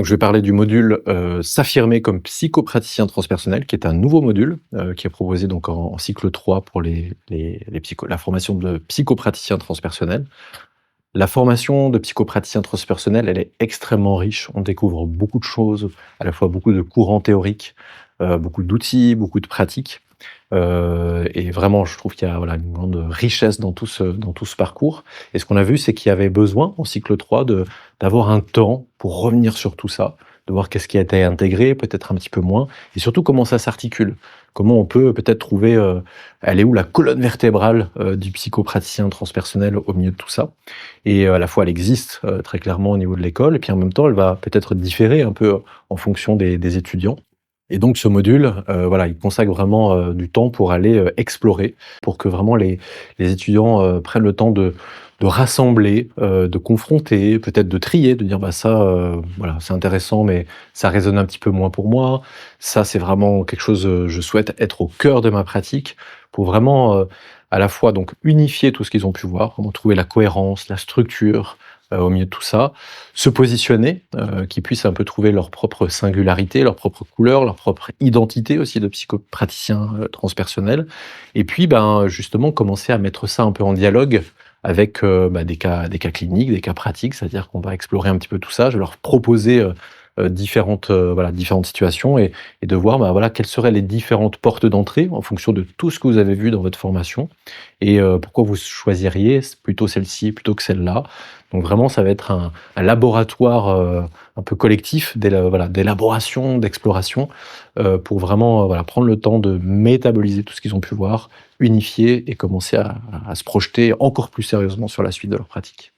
Donc je vais parler du module, «S'affirmer comme psychopraticien transpersonnel», qui est un nouveau module, qui est proposé donc en cycle 3 pour la formation de psychopraticien transpersonnel. La formation de psychopraticien transpersonnel, elle est extrêmement riche. On découvre beaucoup de choses, à la fois beaucoup de courants théoriques, beaucoup d'outils, beaucoup de pratiques. Et vraiment, je trouve qu'il y a, voilà, une grande richesse dans tout ce parcours. Et ce qu'on a vu, c'est qu'il y avait besoin, en cycle 3, d'avoir un temps pour revenir sur tout ça, de voir qu'est-ce qui a été intégré, peut-être un petit peu moins, et surtout comment ça s'articule. Comment on peut peut-être trouver, elle est où la colonne vertébrale du psychopraticien transpersonnel au milieu de tout ça. Et à la fois, elle existe très clairement au niveau de l'école, et puis en même temps, elle va peut-être différer un peu en fonction des étudiants. Et donc ce module, voilà, il consacre vraiment, du temps pour aller, explorer, pour que vraiment les étudiants, prennent le temps de rassembler, de confronter, peut-être de trier, de dire: «Bah ça, voilà, c'est intéressant, mais ça résonne un petit peu moins pour moi. Ça, c'est vraiment quelque chose, je souhaite être au cœur de ma pratique», pour vraiment, à la fois donc unifier tout ce qu'ils ont pu voir, vraiment trouver la cohérence, la structure, au milieu de tout ça, se positionner, qu'ils puissent un peu trouver leur propre singularité, leur propre couleur, leur propre identité aussi de psychopraticien, transpersonnel. Et puis, ben, justement commencer à mettre ça un peu en dialogue avec, bah, des cas cliniques, des cas pratiques. C'est-à-dire qu'on va explorer un petit peu tout ça. Je vais leur proposer, différentes situations, et de voir, bah, voilà, quelles seraient les différentes portes d'entrée en fonction de tout ce que vous avez vu dans votre formation, et pourquoi vous choisiriez plutôt celle-ci plutôt que celle-là. Donc vraiment, ça va être un laboratoire, un peu collectif d'élaboration, d'exploration, pour vraiment, voilà, prendre le temps de métaboliser tout ce qu'ils ont pu voir, unifier et commencer à se projeter encore plus sérieusement sur la suite de leur pratique.